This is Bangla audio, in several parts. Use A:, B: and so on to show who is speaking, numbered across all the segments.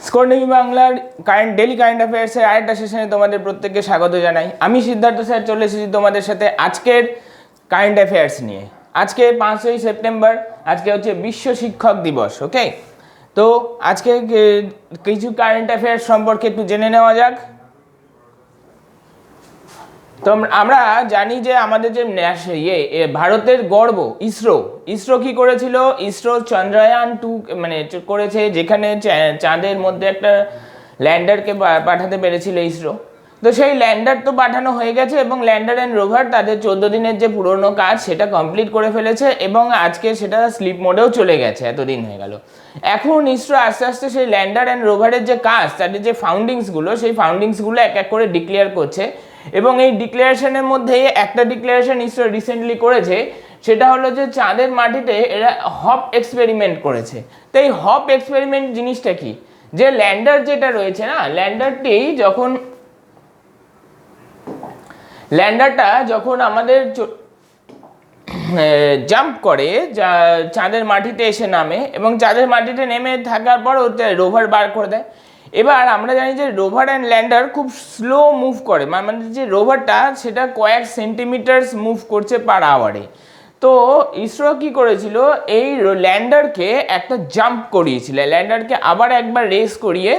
A: স্কর্ডেমি বাংলার ডেলি কারেন্ট অ্যাফেয়ার্সের আরেকটা সেশনে তোমাদের প্রত্যেককে স্বাগত জানাই। আমি সিদ্ধার্থ স্যার চলে এসেছি তোমাদের সাথে আজকের কারেন্ট অ্যাফেয়ার্স নিয়ে। আজকে 5ই সেপ্টেম্বর, আজকে হচ্ছে বিশ্ব শিক্ষক দিবস। ওকে, তো আজকে কিছু কারেন্ট অ্যাফেয়ার্স সম্পর্কে একটু জেনে নেওয়া যাক। তো আমরা জানি যে আমাদের যে ভারতের গর্ব ইসরো কি করেছিল, ইসরো চন্দ্রায়ন 2 মানে করেছে, যেখানে চাঁদের মধ্যে একটা ল্যান্ডারকে পাঠাতে পেরেছিল ইসরো। তো সেই ল্যান্ডার তো পাঠানো হয়ে গেছে এবং ল্যান্ডার অ্যান্ড রোভার তাদের 14 দিনের যে পুরনো কাজ সেটা কমপ্লিট করে ফেলেছে এবং আজকে সেটা স্লিপ মোডেও চলে গেছে, এতদিন হয়ে গেল। এখন ইসরো আস্তে আস্তে সেই ল্যান্ডার অ্যান্ড রোভারের যে কাজ, তাদের যে ফাউন্ডিংসগুলো, সেই ফাউন্ডিংসগুলো এক এক করে ডিক্লেয়ার করছে এবং এই ডিক্লারেশনের মধ্যে একটা ডিক্লারেশন ইসরো রিসেন্টলি করেছে, সেটা হলো যে চাঁদের মাটিতে এরা হপ এক্সপেরিমেন্ট করেছে। তো এই হপ এক্সপেরিমেন্ট জিনিসটা কি, যে ল্যান্ডার যেটা রয়েছে না, ল্যান্ডারটা যখন আমাদের জাম্প করে চাঁদের মাটিতে এসে নামে এবং চাঁদের মাটিতে নেমে থাকার পর ওতে রোভার বার করে দেয়। এবার আমরা জানি যে রোভার অ্যান্ড ল্যান্ডার খুব স্লো মুভ করে, মানে যে রোভারটা সেটা কয়েক সেন্টিমিটারস মুভ করছে পার আওয়ারে। তো ইসরো কি করেছিল, এই ল্যান্ডারকে একটা জাম্প করিয়েছিল, ল্যান্ডারকে আবার একবার রেস করিয়ে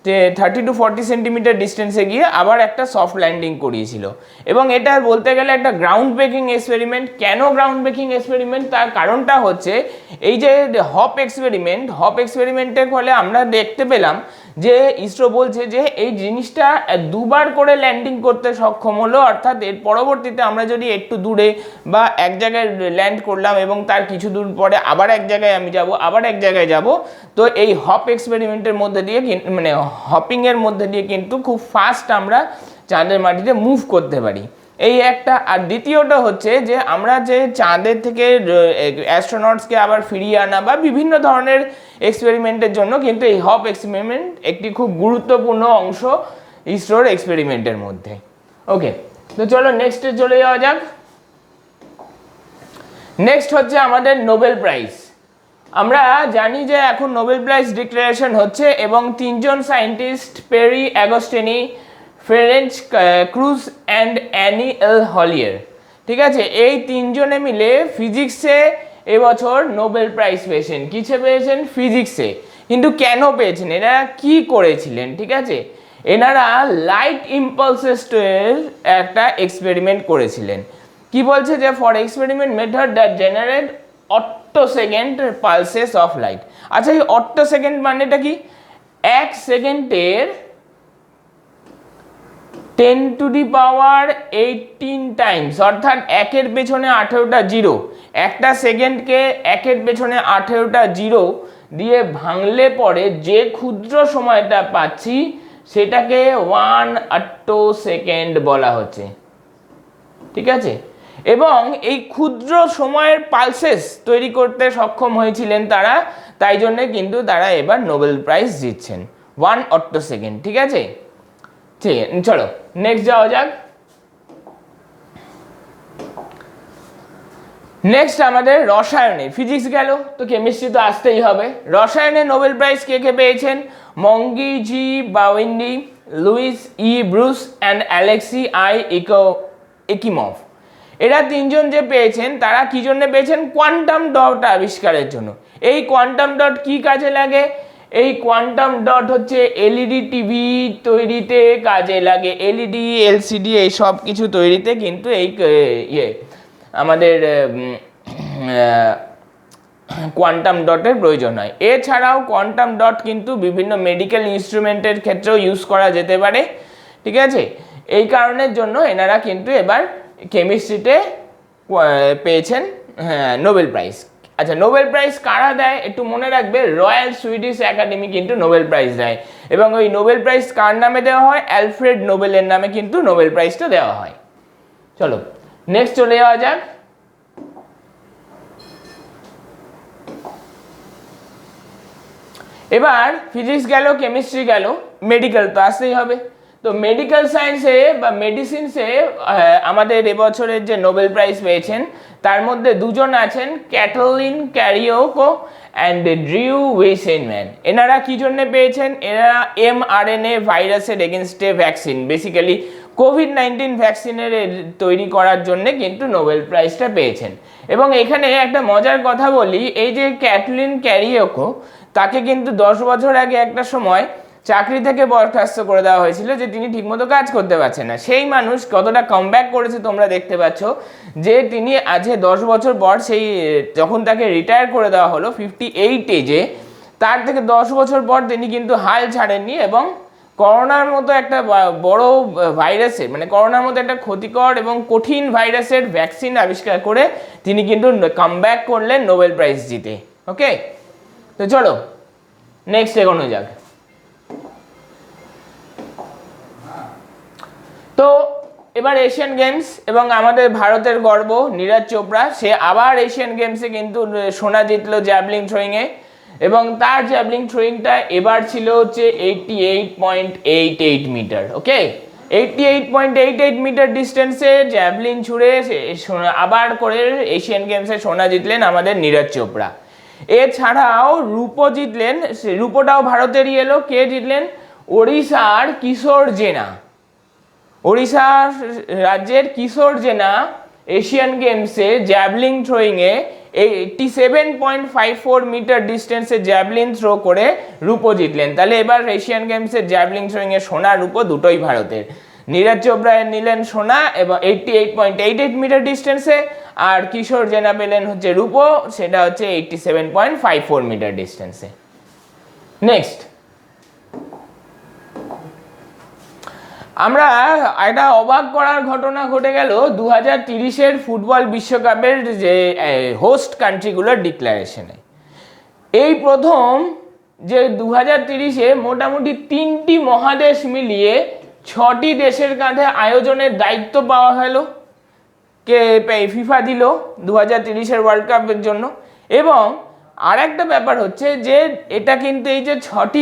A: 30 to 40 সেন্টিমিটার ডিস্টেন্সে গিয়ে আবার একটা সফট ল্যান্ডিং করিয়েছিল এবং এটা বলতে গেলে একটা গ্রাউন্ড ব্রেকিং এক্সপেরিমেন্ট। কেন গ্রাউন্ড ব্রেকিং এক্সপেরিমেন্ট, তার কারণটা হচ্ছে এই যে হপ এক্সপেরিমেন্টের ফলে আমরা দেখতে পেলাম যে ইসরো বলছে যে এই জিনিসটা দুবার করে ল্যান্ডিং করতে সক্ষম হলো, অর্থাৎ এর পরবর্তীতে আমরা যদি একটু দূরে বা এক জায়গায় ল্যান্ড করলাম এবং তার কিছু দূর পরে আবার এক জায়গায় আমি যাব, আবার এক জায়গায় যাব, তো এই হপ এক্সপেরিমেন্টের মধ্যে দিয়ে মানে হপিংয়ের মধ্যে দিয়ে কিন্তু খুব ফাস্ট আমরা চাঁদের মাটিতে মুভ করতে পারি, এই একটা। আর দ্বিতীয়টা হচ্ছে যে আমরা যে চাঁদের থেকে অ্যাস্ট্রোনটসকে আবার ফিরিয়ে আনা বা বিভিন্ন ধরনের এক্সপেরিমেন্টের জন্য কিন্তু এই হপ এক্সপেরিমেন্ট একটি খুব গুরুত্বপূর্ণ অংশ ইসরোর এক্সপেরিমেন্টের মধ্যে। ওকে, তো চলো নেক্সটে চলে যাওয়া যাক। নেক্সট হচ্ছে আমাদের নোবেল প্রাইজ। আমরা জানি যে এখন নোবেল প্রাইজ ডিক্লারেশন হচ্ছে এবং 3 জন scientist, Pierre Agostini, Ferenc Krausz and Anne L Huillier, ঠিক আছে, এই 3 জনে মিলে ফিজিক্সে এবছর নোবেল প্রাইজ পেয়েছেন। কিসে পেয়েছেন? ফিজিক্সে। কিন্তু কেন পেয়েছেন, এনারা কি করেছিলেন? ঠিক আছে, এনারা লাইট ইম্পালসের একটা এক্সপেরিমেন্ট করেছিলেন। কি বলছে যে for experiment method that generate attosecond pulses of light. আচ্ছা, এই অট্টোসেকেন্ড মানেটা কি? 1 সেকেন্ডের 10 to the power 18 টাইমস, অর্থাৎ 1-এর পেছনে 18টা জিরো। একটা সেকেন্ডকে 1-এর পেছনে 18টা জিরো দিয়ে ভাঙলে পরে যে ক্ষুদ্র সময়টা পাচ্ছি সেটাকে 1 অট্টোসেকেন্ড বলা হচ্ছে, ঠিক আছে। এবং এই ক্ষুদ্র সময়ের পালসেস তৈরি করতে সক্ষম হয়েছিলেন তারা, তাই জন্য কিন্তু তারা এবার নোবেল প্রাইজ জিতছেন 1 অট্টোসেকেন্ড, ঠিক আছে। ঠিক আছে, চলো নেক্সট যাওয়া যাক। নেক্সট আমাদের রসায়নে, ফিজিক্স গেল তো কেমিস্ট্রি তো আসতেই হবে। রসায়নে নোবেল প্রাইজ কে কে পেয়েছেন? Moungi G Bawendi, Louis E Brus and Alexei I Ekimov. এরা 3 জন যে পেয়েছেন, তারা কি জন্য পেয়েছেন? কোয়ান্টাম ডট আবিষ্কারের জন্য। এই কোয়ান্টাম ডট কি কাজে লাগে? এই কোয়ান্টাম ডট হচ্ছে এলইডি টিভি তৈরিতে কাজে লাগে, এলইডি এলসিডি এই সব কিছু তৈরিতে কিন্তু এই আমাদের কোয়ান্টাম ডটের প্রয়োজন হয়। এছাড়াও কোয়ান্টাম ডট কিন্তু বিভিন্ন মেডিকেল ইনস্ট্রুমেন্টের ক্ষেত্রেও ইউজ করা যেতে পারে, ঠিক আছে। এই কারণের জন্য এনারা কিন্তু এবার কেমিস্ট্রিতে পেয়েছেন নোবেল প্রাইজ। আচ্ছা, নোবেল প্রাইজ কারা দেয় একটু মনে রাখবে, রয়্যাল সুইডিশ একাডেমি কিন্তু নোবেল প্রাইজ দেয় এবং ওই নোবেল প্রাইজ কার নামে দেওয়া হয়? অ্যালফ্রেড নোবেলের নামে কিন্তু নোবেল প্রাইজটা দেওয়া হয়। চলো নেক্সট চলে যাওয়া যাক। এবার ফিজিক্স গেল, কেমিস্ট্রি গেল, মেডিকেল তো আসতেই হবে। তো মেডিকেল সায়েন্সে বা মেডিসিনসে আমাদের এবছরের যে নোবেল প্রাইজ পেয়েছেন তার মধ্যে দুজন আছেন ক্যাটলিন ক্যারিওকো অ্যান্ড ড্রিউ ওয়েসেনম্যান। এনারা কি জন্য পেয়েছেন? এনারা mRNA ভাইরাসের এগেনস্টে ভ্যাকসিন, বেসিক্যালি কোভিড-19 ভ্যাকসিনের তৈরি করার জন্য কিন্তু নোবেল প্রাইজটা পেয়েছেন। এবং এখানে একটা মজার কথা বলি, এই যে ক্যাটলিন ক্যারিওকো, তাকে কিন্তু 10 বছর আগে একটা সময় চাকরি থেকে বরখাস্ত করে দেওয়া হয়েছিল যে তিনি ঠিকমতো কাজ করতে পারছেন না। সেই মানুষ কতটা কামব্যাক করেছে তোমরা দেখতে পাচ্ছ, যে তিনি আজকে 10 বছর পর সেই যখন তাকে রিটায়ার করে দেওয়া হলো 58 এজে, তার থেকে 10 বছর পর তিনি কিন্তু হাল ছাড়েননি এবং করোনার মতো একটা বড় ভাইরাসের, মানে করোনার মতো একটা ক্ষতিকর এবং কঠিন ভাইরাসের ভ্যাকসিন আবিষ্কার করে তিনি কিন্তু কামব্যাক করলেন নোবেল প্রাইজ জিতে। ওকে, তো চলো নেক্সট এগোনো যাক। তো এবার এশিয়ান গেমস এবং আমাদের ভারতের গর্ব নীরজ চোপড়া, সে আবার এশিয়ান গেমসে কিন্তু সোনা জিতলো জ্যাভলিন থ্রোয়িংয়ে, এবং তার জ্যাভলিন থ্রোয়িংটা এবার ছিল হচ্ছে 88.88 মিটার। ওকে, 88.88 মিটার ডিস্টেন্সে জ্যাভলিন ছুড়ে আবার করে এশিয়ান গেমসে সোনা জিতলেন আমাদের নীরজ চোপড়া। এছাড়াও রূপো জিতলেন, রূপোটাও ভারতেরই এলো। কে জিতলেন? ওড়িশার কিশোর জেনা। ওড়িশা রাজ্যের কিশোর জেনা এশিয়ান গেমসে জ্যাভলিন থ্রোয়িংয়ে 87.54 মিটার ডিস্টেন্সে জ্যাভলিন থ্রো করে রূপো জিতলেন। তাহলে এবার এশিয়ান গেমসের জ্যাভলিন থ্রোয়িংয়ে সোনা রূপো দুটোই ভারতের। নীরজ চোপড়া নিলেন সোনা এবং 88.88 মিটার ডিস্টেন্সে, আর কিশোর জেনা পেলেন হচ্ছে রূপো, সেটা হচ্ছে 87.54 মিটার ডিস্টেন্সে। নেক্সট আমরা একটা অবাক করার ঘটনা ঘটে গেল 2030-এর ফুটবল বিশ্বকাপের যে হোস্ট কান্ট্রিগুলোর ডিক্লারেশনে। এই প্রথম যে 2030-এ মোটামুটি 3টি মহাদেশ মিলিয়ে 6টি দেশের কাঁধে আয়োজনের দায়িত্ব পাওয়া হলো, কে ফিফা দিল 2030-এর ওয়ার্ল্ড কাপের জন্য। এবং আর একটা ব্যাপার হচ্ছে যে এটা কিন্তু এই যে 6টি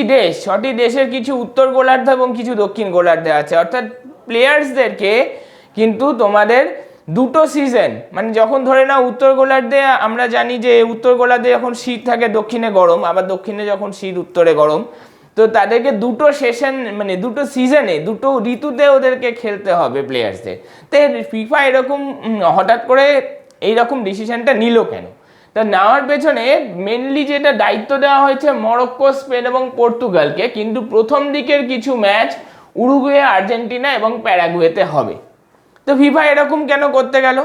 A: দেশের কিছু উত্তর গোলার্ধ এবং কিছু দক্ষিণ গোলার্ধে আছে, অর্থাৎ প্লেয়ার্সদেরকে কিন্তু তোমাদের দুটো সিজন, মানে যখন ধরে নাও উত্তর গোলার্ধে আমরা জানি যে উত্তর গোলার্ধে যখন শীত থাকে দক্ষিণে গরম, আবার দক্ষিণে যখন শীত উত্তরে গরম, তো তাদেরকে দুটো সেশন মানে দুটো সিজনে দুটো ঋতুতে ওদেরকে খেলতে হবে প্লেয়ার্সদের। তো ফিফা এরকম হঠাৎ করে এইরকম ডিসিশনটা নিল কেন? তা নেওয়ার পেছনে মেনলি যেটা দায়িত্ব দেওয়া হয়েছে মরক্কো, স্পেন এবং পর্তুগালকে, কিন্তু প্রথম দিকের কিছু ম্যাচ উরুগুয়ে, আর্জেন্টিনা এবং প্যারাগুয়েতে হবে। তো ফিফা এরকম কেন করতে গেল?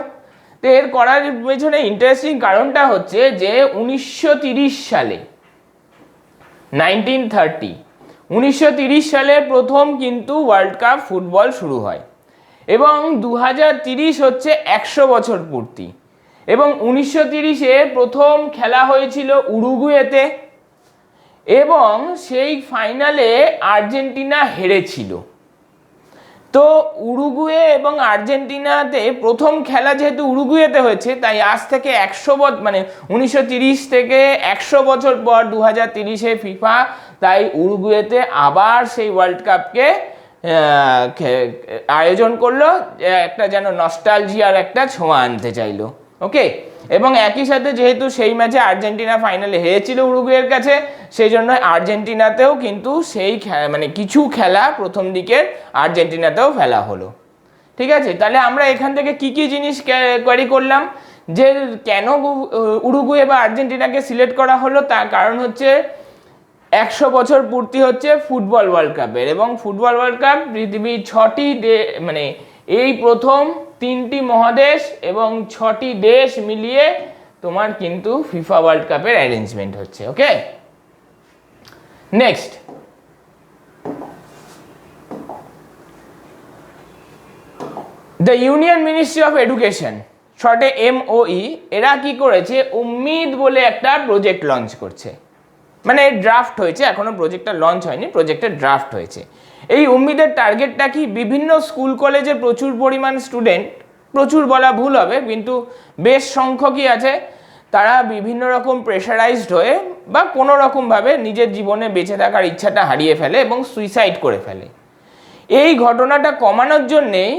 A: তো এর করার পেছনে ইন্টারেস্টিং কারণটা হচ্ছে যে 1930 সালে 1930 সালে প্রথম কিন্তু ওয়ার্ল্ড কাপ ফুটবল শুরু হয় এবং 2030 হচ্ছে 100 বছর পূর্তি। এবং 1930-এ প্রথম খেলা হয়েছিল উরুগুয়েতে এবং সেই ফাইনালে আর্জেন্টিনা হেরেছিল। তো উরুগুয়ে এবং আর্জেন্টিনাতে প্রথম খেলা যেহেতু উরুগুয়েতে হয়েছে, তাই আজ থেকে 100 মানে 1930 থেকে 100 বছর পর 2030-এ ফিফা তাই উরুগুয়েতে আবার সেই ওয়ার্ল্ড কাপকে আয়োজন করলো, একটা যেন নস্টালজিয়ার একটা ছোঁয়া আনতে চাইলো। ওকে, এবং একই সাথে যেহেতু সেই ম্যাচে আর্জেন্টিনা ফাইনালে হেরেছিল উরুগুয়ের কাছে, সেই জন্য আর্জেন্টিনাতেও কিন্তু সেই মানে কিছু খেলা প্রথম দিকের আর্জেন্টিনাতেও ফেলা হলো। ঠিক আছে, তাহলে আমরা এখান থেকে কি কি জিনিস কোয়ারি করলাম যে কেন উরুগুয়ে বা আর্জেন্টিনাকে সিলেক্ট করা হলো, তার কারণ হচ্ছে 100 বছর পূর্তি হচ্ছে ফুটবল ওয়ার্ল্ড কাপের, এবং ফুটবল ওয়ার্ল্ড কাপ পৃথিবীর 6টি মানে এই প্রথম 3টি মহাদেশ এবং 6টি দেশ মিলিয়ে তোমার কিন্তু ফিফা ওয়ার্ল্ড কাপের অ্যারেঞ্জমেন্ট হচ্ছে। Okay, next the union ministry of education, শর্টে MOE, এরা কি করেছে, উম্মিদ বলে একটা প্রজেক্ট লঞ্চ করছে। মানে ড্রাফট হয়েছে, এখনো প্রজেক্টটা লঞ্চ হয়নি, প্রজেক্টের ড্রাফট হয়েছে। এই উম্মিদের টার্গেটটা কি, বিভিন্ন স্কুল কলেজে প্রচুর পরিমাণ স্টুডেন্ট, প্রচুর বলা ভুল হবে কিন্তু বেশ সংখ্যকই আছে, তারা বিভিন্ন রকম প্রেশারাইজড হয়ে বা কোনো রকমভাবে নিজের জীবনে বেঁচে থাকার ইচ্ছাটা হারিয়ে ফেলে এবং সুইসাইড করে ফেলে। এই ঘটনাটা কমানোর জন্যেই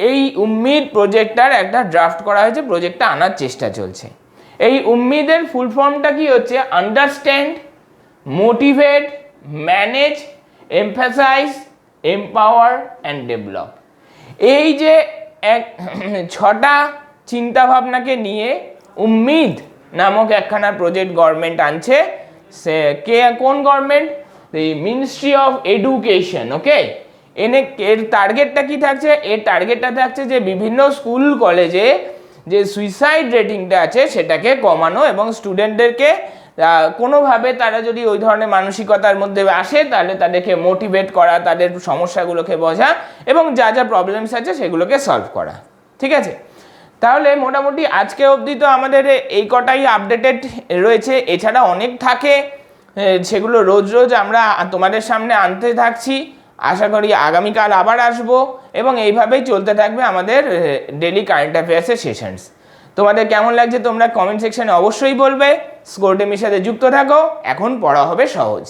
A: এই উম্মিদ প্রজেক্টটার একটা ড্রাফট করা হয়েছে, প্রজেক্টটা আনার চেষ্টা চলছে। এই উম্মিদের ফুল ফর্মটা কি হচ্ছে? Understand, motivate, manage, emphasize, empower and develop. এই যে ছটা চিন্তা ভাবনাকে নিয়ে উম্মিদ নামক একখানা প্রজেক্ট গভর্নমেন্ট আনছে। সে কোন government? The ministry of education. Okay, এর টার্গেটটা কি থাকছে? এর টার্গেটটা থাকছে যে বিভিন্ন স্কুল কলেজে যে সুইসাইড রেটিংটা আছে সেটাকে কমানো এবং স্টুডেন্টদেরকে কোনোভাবে তারা যদি ওই ধরনের মানসিকতার মধ্যে আসে তাহলে তাদেরকে মোটিভেট করা, তাদের সমস্যাগুলোকে বোঝা এবং যা যা প্রবলেমস আছে সেগুলোকে সলভ করা। ঠিক আছে, তাহলে মোটামুটি আজকে অবধি তো আমাদের এই কটাই আপডেটেড রয়েছে। এছাড়া অনেক থাকে, সেগুলো রোজ রোজ আমরা তোমাদের সামনে আনতে থাকছি। আশা করি আগামীকাল আবার আসবো এবং এইভাবেই চলতে থাকবে আমাদের ডেলি কারেন্ট অ্যাফেয়ার্সের সেশনস। তোমাদের কেমন লাগছে তোমরা কমেন্ট সেকশনে অবশ্যই বলবে। স্কোরডেমির সাথে যুক্ত থাকো, এখন পড়া হবে সহজ।